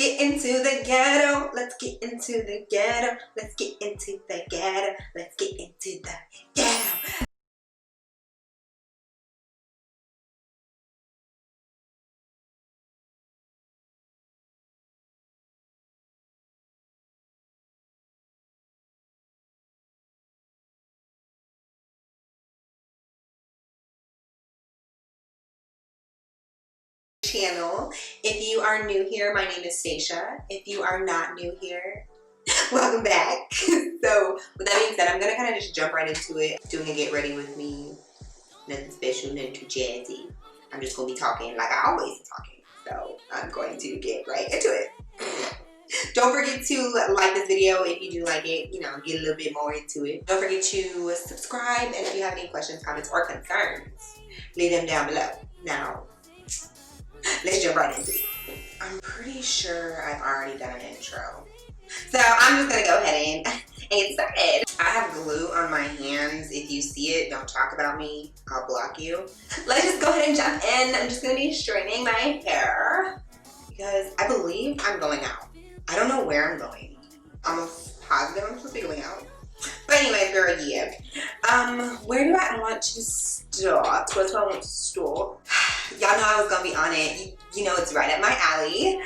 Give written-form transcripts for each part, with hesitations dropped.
get into the ghetto. Let's get into the ghetto. Let's get into the ghetto. Let's get into the ghetto. Channel. If you are new here, my name is Stacia. If you are not new here, welcome back. So with that being said, I'm gonna kind of just jump right into it. Doing a get ready with me. Nothing special, nothing too jazzy. I'm just gonna be talking like I always am talking. So I'm going to get right into it. Don't forget to like this video if you do like it, you know, get a little bit more into it. Don't forget to subscribe, and if you have any questions, comments, or concerns, leave them down below. Now, let's jump right into it. I'm pretty sure I've already done an intro. So I'm just gonna go ahead and get started. I have glue on my hands. If you see it, don't talk about me. I'll block you. Let's just go ahead and jump in. I'm just gonna be straightening my hair because I believe I'm going out. I don't know where I'm going. I'm positive I'm supposed to be going out. But anyways, girl, yeah. Where do I want to start? What do I want to start? Y'all know I was gonna be on it. You know it's right up my alley.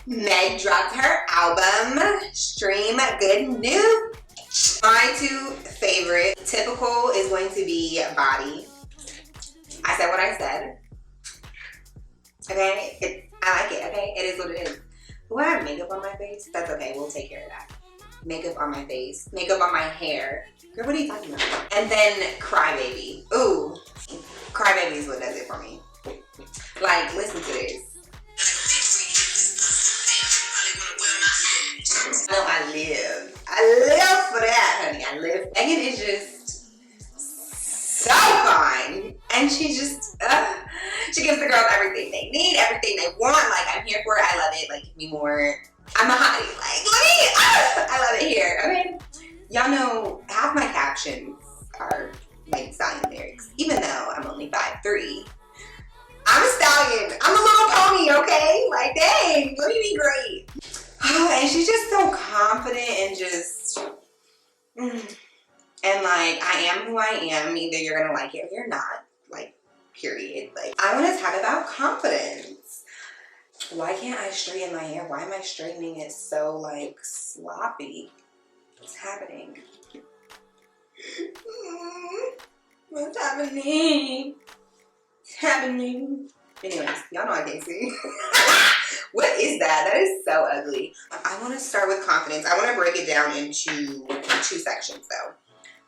Meg dropped her album, Stream Good News. My two favorite, typical is going to be Body. I said what I said. Okay, I like it, okay? It is what it is. Do I have makeup on my face? That's okay, we'll take care of that. Makeup on my face, makeup on my hair. Girl, what are you talking about? And then Crybaby. Ooh, Crybaby is what does it for me. Like, listen to this. No, I live for that, honey. I live. Megan is just so fine, and she just she gives the girls everything they need, everything they want. Like, I'm here for it. I love it. Like, give me more. I'm a hottie. Like, let me. I love it here. Okay, y'all know half my captions are like stallion lyrics, even though I'm only 5'3". I'm a stallion. I'm a little pony, okay? Like, dang, let me be great. And she's just so confident and just, and like, I am who I am. Either you're gonna like it or you're not. Like, period. Like, I want to talk about confidence. Why can't I straighten my hair? Why am I straightening it so, like, sloppy? What's happening? What's happening? It's happening. Anyways, y'all know I can't see. What is that? That is so ugly. I want to start with confidence. I want to break it down into two sections though.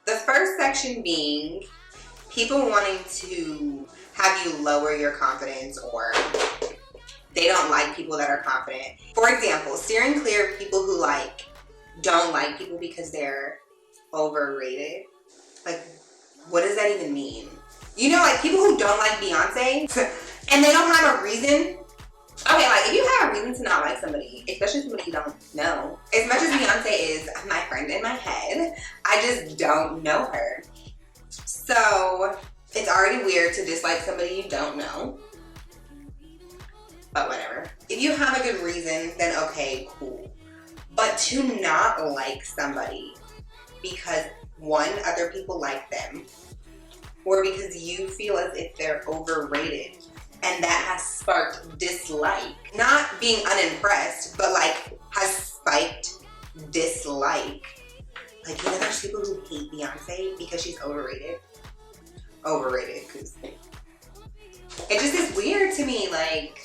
The first section being people wanting to have you lower your confidence, or they don't like people that are confident. For example, steering clear of people who like don't like people because they're overrated. Like, what does that even mean? You know, like people who don't like Beyonce and they don't have a reason. Okay, like if you have a reason to not like somebody, especially somebody you don't know, as much as Beyonce is my friend in my head, I just don't know her. So it's already weird to dislike somebody you don't know. But whatever. If you have a good reason, then okay, cool. But to not like somebody because one, other people like them, or because you feel as if they're overrated, and that has sparked dislike. Not being unimpressed, but like has spiked dislike. Like, you know, there's people who hate Beyonce because she's overrated. Overrated, because it just is weird to me. Like,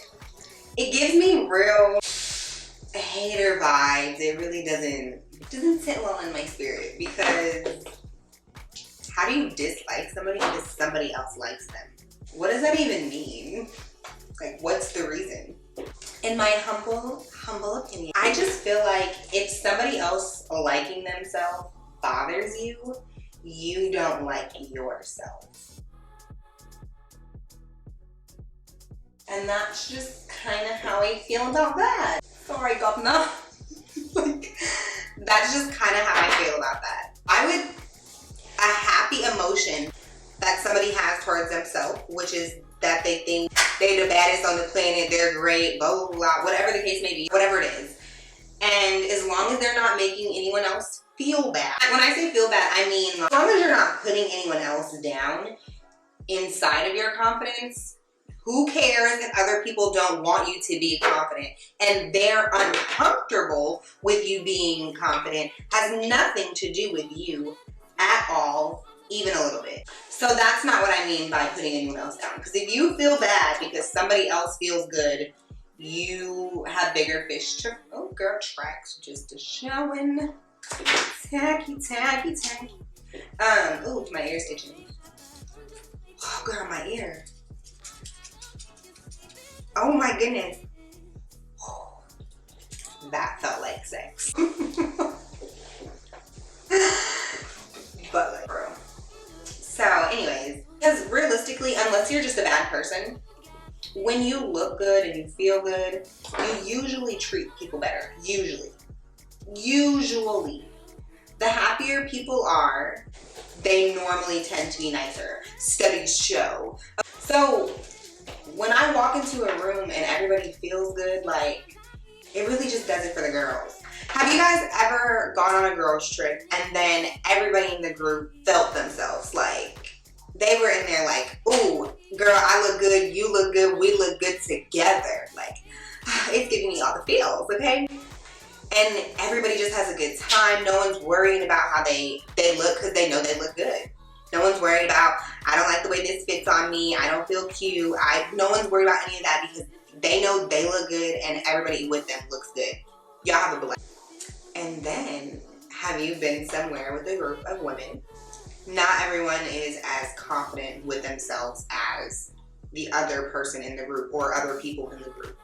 it gives me real hater vibes. It really doesn't sit well in my spirit, because how do you dislike somebody because somebody else likes them? What does that even mean? Like, what's the reason? In my humble opinion, I just feel like if somebody else liking themselves bothers you, you don't like yourself. And that's just kind of how I feel about that. Sorry, governor. Like, that's just kind of how I feel about that. A happy emotion that somebody has towards themselves, which is that they think They the baddest on the planet, they're great, blah, blah, blah, whatever the case may be, whatever it is. And as long as they're not making anyone else feel bad. When I say feel bad, I mean, as long as you're not putting anyone else down inside of your confidence, who cares if other people don't want you to be confident and they're uncomfortable with you being confident? Has nothing to do with you at all, even a little bit. So that's not what I mean by putting anyone else down. Because if you feel bad because somebody else feels good, you have bigger fish to, oh girl, tracks just a showing. Tacky, tacky, tacky. Oh, my ear's itching. Oh girl, my ear. Oh my goodness. Oh, that felt like sex. But like, bro. So anyways, because realistically, unless you're just a bad person, when you look good and you feel good, you usually treat people better. Usually. The happier people are, they normally tend to be nicer. Studies show. So when I walk into a room and everybody feels good, like, it really just does it for the girls. Have you guys ever gone on a girls trip and then everybody in the group felt themselves? Like, they were in there like, ooh, girl, I look good, you look good, we look good together. Like, it's giving me all the feels, okay? And everybody just has a good time. No one's worrying about how they look because they know they look good. No one's worried about, I don't like the way this fits on me, I don't feel cute. No one's worried about any of that because they know they look good and everybody with them looks good. Y'all have a blast. And then, have you been somewhere with a group of women? Not everyone is as confident with themselves as the other person in the group or other people in the group.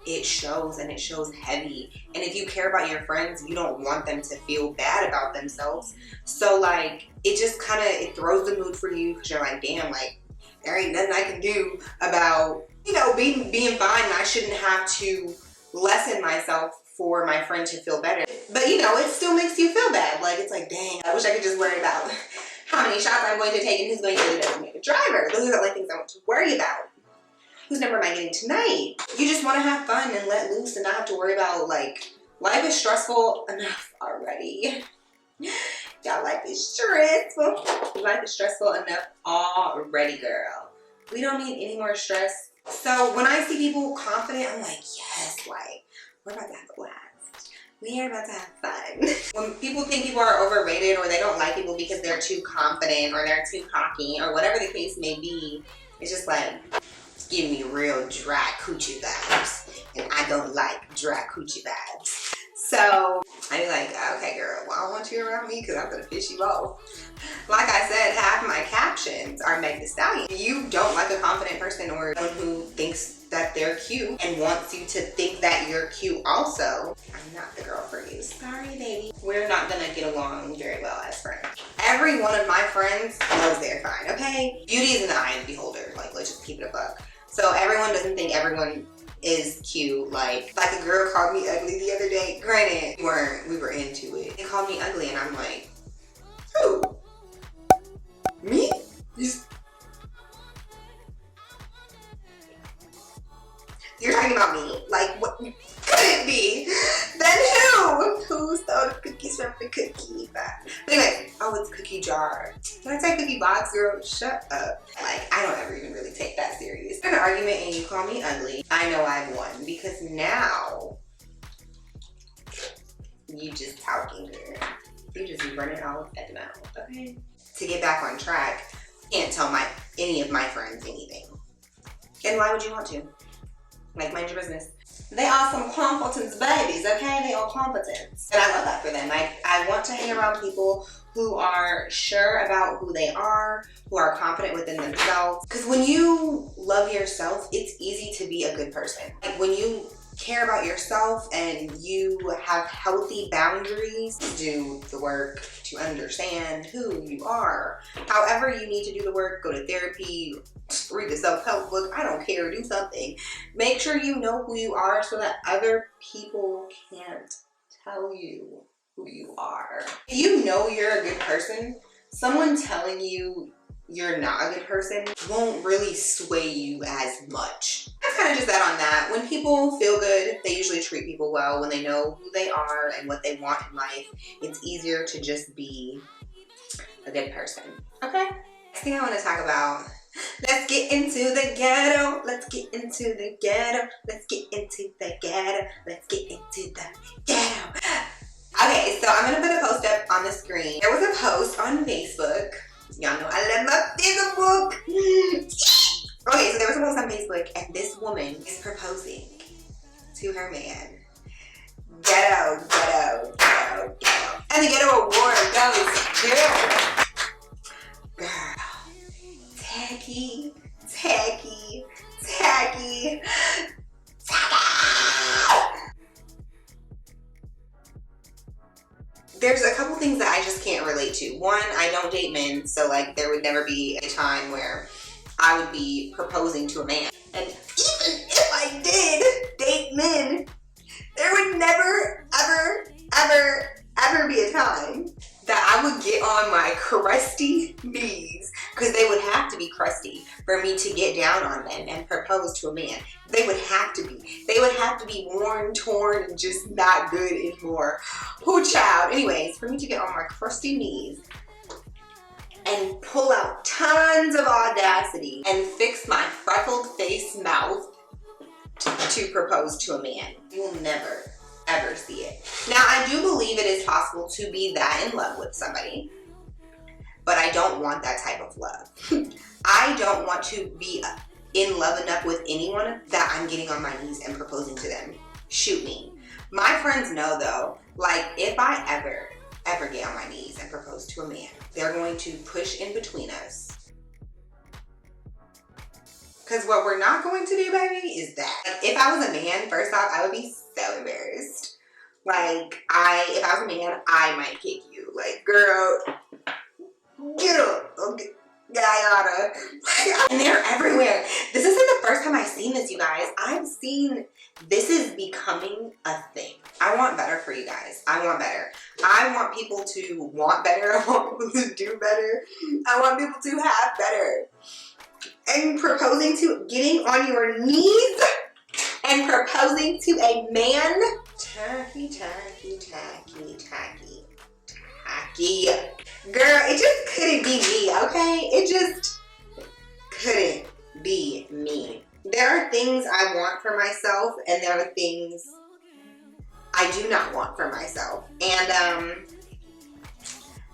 It shows, and it shows heavy. And if you care about your friends, you don't want them to feel bad about themselves. So like, it just kind of, it throws the mood for you because you're like, damn, like, there ain't nothing I can do about, you know, being fine. And I shouldn't have to lessen myself for my friend to feel better. But you know, it still makes you feel bad. Like, it's like, dang, I wish I could just worry about how many shots I'm going to take and who's going to be the designated driver. Those are the only things I want to worry about. Whose number am I getting tonight? You just want to have fun and let loose and not have to worry about, like, life is stressful enough already. Y'all, life is stressful. Life is stressful enough already, girl. We don't need any more stress. So when I see people confident, I'm like, yes, like, we're about to have a blast. We are about to have fun. When people think people are overrated or they don't like people because they're too confident or they're too cocky or whatever the case may be, it's just like, give me real dry coochie vibes, and I don't like dry coochie vibes. So I be like, okay girl, well, I don't want you around me because I'm gonna piss you off. Like I said, half my captions are Meg the Stallion. If you don't like a confident person or someone who thinks that they're cute and wants you to think that you're cute also, I'm not the girl for you. Sorry, baby. We're not gonna get along very well as friends. Every one of my friends knows they're fine, okay? Beauty is in the eye of the beholder. Like, let's just keep it a buck. So everyone doesn't think everyone is cute. Like a girl called me ugly the other day. Granted, we were into it. They called me ugly and I'm like, who? Me? You're talking about me? Like, what could it be? Then who? Who stole the cookies from the cookie box? But anyway, oh, it's cookie jar. Did I say cookie box, girl? Shut up. Like, I don't ever even really take that serious. If an argument and you call me ugly, I know I've won because now you just talking, girl. You just be running off at the mouth, okay? To get back on track, I can't tell any of my friends anything. And why would you want to? Like, mind your business. They are some competence babies, okay? They are competence. And I love that for them. I want to hang around people who are sure about who they are, who are confident within themselves. Because when you love yourself, it's easy to be a good person. Like, when you care about yourself and you have healthy boundaries, do the work to understand who you are. However you need to do the work, go to therapy, read the self-help book, I don't care, do something. Make sure you know who you are so that other people can't tell you who you are. If you know you're a good person, someone telling you you're not a good person won't really sway you as much. That's kind of just that on that. When people feel good, they usually treat people well. When they know who they are and what they want in life, it's easier to just be a good person. Okay? Next thing I want to talk about, let's get into the ghetto. Let's get into the ghetto. Let's get into the ghetto. Let's get into the ghetto. Okay, so I'm going to put a post up on the screen. There was a post on Facebook. Y'all know I love my Facebook. Okay, so there was a post on Facebook, and this woman is proposing to her man. Ghetto, ghetto, ghetto, ghetto. And the ghetto award goes to girl. Tacky, tacky, tacky, tacky. There's a couple things that I just can't relate to. One, I don't date men, so like there would never be a time where I would be proposing to a man. And even if I did date men, there would never, ever, ever, ever be a time that I would get on my crusty knees, because they would have to be crusty for me to get down on them and propose to a man. They would have to be. They would have to be worn, torn, and just not good anymore. Oh, child. Anyways, for me to get on my crusty knees and pull out tons of audacity and fix my freckled face mouth to propose to a man, you will never, ever see it. Now, I do believe it is possible to be that in love with somebody, but I don't want that type of love. I don't want to be in love enough with anyone that I'm getting on my knees and proposing to them. Shoot me. My friends know though, like if I ever get on my knees and propose to a man, they're going to push in between us. Because what we're not going to do, baby, is that. Like, if I was a man, first off, I would be so embarrassed. Like, if I was a man, I might kick you. Like, girl, get up. Okay. Guyana. And they're everywhere. This isn't the first time I've seen this, you guys. I've seen this is becoming a thing. I want better for you guys. I want better. I want people to want better. I want people to do better. I want people to have better. And proposing to, getting on your knees and proposing to a man. Tacky, tacky, tacky, tacky, tacky. Girl, it just couldn't be me, okay? It just couldn't be me. There are things I want for myself, and there are things I do not want for myself. And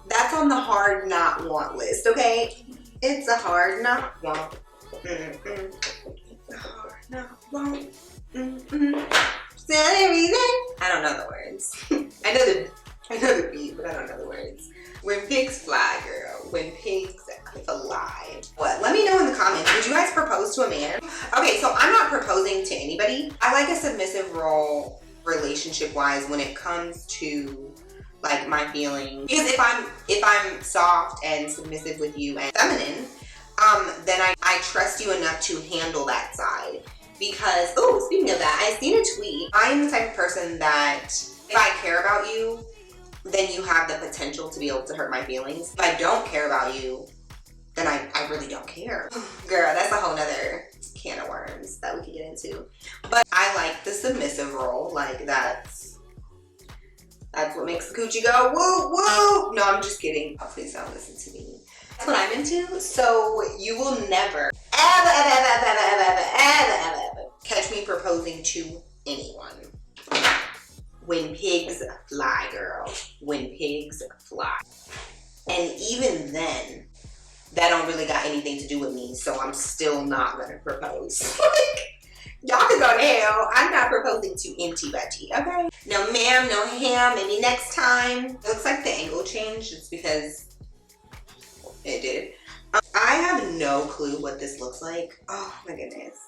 that's on the hard not want list, okay? It's a hard not want. Hard not want. Silly reason. I don't know the words. I know the beat, but I don't know the words. When pigs fly, girl. When pigs fly. What? Let me know in the comments. Would you guys propose to a man? Okay, so I'm not proposing to anybody. I like a submissive role relationship-wise when it comes to like my feelings. Because if I'm soft and submissive with you and feminine, then I trust you enough to handle that side. Because, oh, speaking of that, I seen a tweet. I am the type of person that if I care about you, then you have the potential to be able to hurt my feelings. If I don't care about you, then I really don't care. Girl, that's a whole nother can of worms that we could get into. But I like the submissive role. Like that's what makes the coochie go, woo, woo. No, I'm just kidding. Oh, please don't listen to me. That's what I'm into. So you will never, ever catch me proposing to anyone. When pigs fly, girl. When pigs fly. And even then, that don't really got anything to do with me, so I'm still not gonna propose. Y'all can go to hell. I'm not proposing to anybody, okay? No ma'am, no ham, maybe next time. It looks like the angle changed. It's because it did. I have no clue what this looks like. Oh my goodness.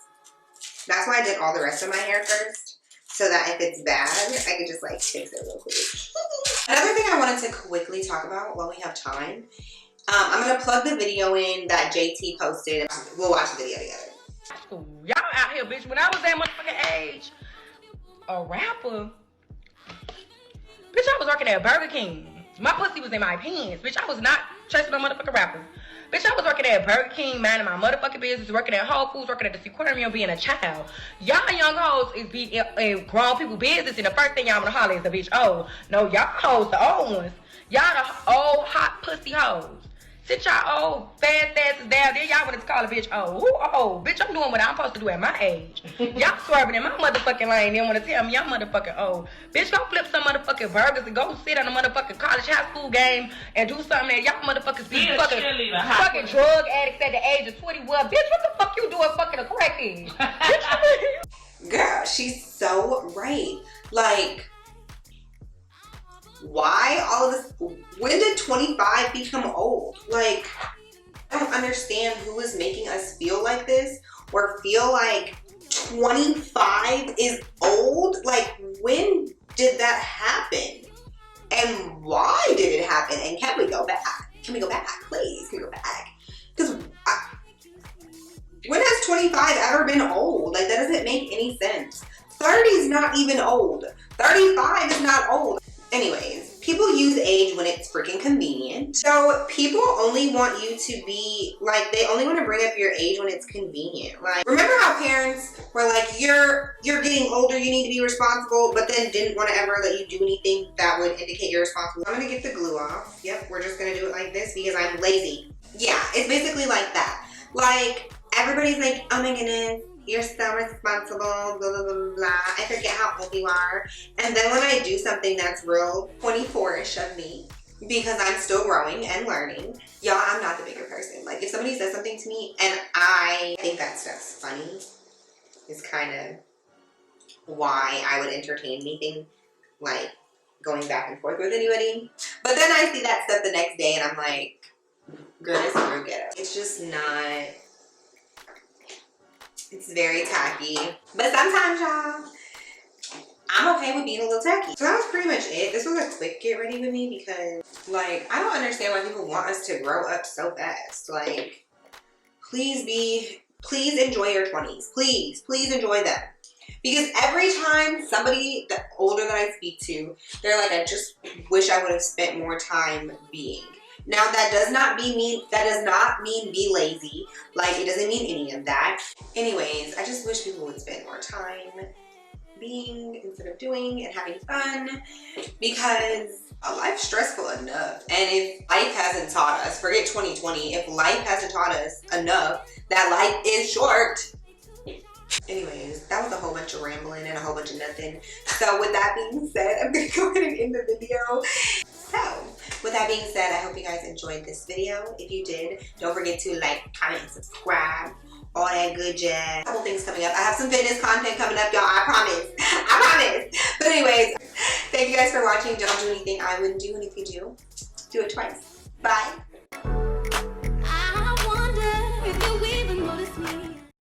That's why I did all the rest of my hair first. So that if it's bad, I can just like fix it real quick. Another thing I wanted to quickly talk about while we have time. I'm going to plug the video in that JT posted. We'll watch the video together. Y'all out here, bitch. When I was that motherfucking age, a rapper, bitch, I was working at Burger King. My pussy was in my pants, bitch. I was not chasing no motherfucking rapper. Bitch, I was working at Burger King, minding my motherfucking business, working at Whole Foods, working at the aquarium, being a child. Y'all young hoes is be in grown people business, and the first thing y'all wanna holler is the bitch old. No, y'all hoes the old ones. Y'all the old hot pussy hoes. Sit y'all old fast asses down there. Y'all wanted to call a bitch old. Who old? Bitch, I'm doing what I'm supposed to do at my age. Y'all swerving in my motherfucking lane. They want to tell me y'all motherfucking old. Bitch, go flip some motherfucking burgers and go sit on a motherfucking college high school game and do something that y'all motherfuckers be fucking drug addicts at the age of 21. Bitch, what the fuck you doing fucking a crackhead? Girl, she's so right. Like, why all of this? When did 25 become old? Like, I don't understand who is making us feel like this or feel like 25 is old. Like, when did that happen? And why did it happen? And can we go back? Can we go back, please? Can we go back? Because when has 25 ever been old? Like, that doesn't make any sense. 30 is not even old. 35 is not old. Anyways, people use age when it's freaking convenient. So people only want you to be, like, they only want to bring up your age when it's convenient. Like, remember how parents were like, you're getting older, you need to be responsible, but then didn't want to ever let you do anything that would indicate you're responsible. I'm going to get the glue off. Yep, we're just going to do it like this because I'm lazy. Yeah, it's basically like that. Like, everybody's like, oh my goodness, you're so responsible, blah, blah, blah, blah. I forget how old you are. And then when I do something that's real 24-ish of me, because I'm still growing and learning, y'all, I'm not the bigger person. Like, if somebody says something to me and I think that stuff's funny, is kind of why I would entertain anything, like, going back and forth with anybody. But then I see that stuff the next day and I'm like, girl, it's real ghetto. It's just not... It's very tacky. But sometimes, y'all, I'm okay with being a little tacky. So that was pretty much it. This was a quick get ready with me because, like, I don't understand why people want us to grow up so fast. Like, please enjoy your 20s. Please enjoy them. Because every time somebody older that I speak to, they're like, I just wish I would have spent more time being. Now that does not mean be lazy. Like, it doesn't mean any of that. Anyways, I just wish people would spend more time being instead of doing and having fun, because life's stressful enough. And if life hasn't taught us, forget 2020, if life hasn't taught us enough that life is short. Anyways, that was a whole bunch of rambling and a whole bunch of nothing. So with that being said, I'm gonna go ahead and end the video. So, with that being said, I hope you guys enjoyed this video. If you did, don't forget to like, comment, and subscribe. All that good jazz. A couple things coming up. I have some fitness content coming up, y'all. I promise. I promise. But anyways, thank you guys for watching. Don't do anything I wouldn't do. And if you do, do it twice. Bye.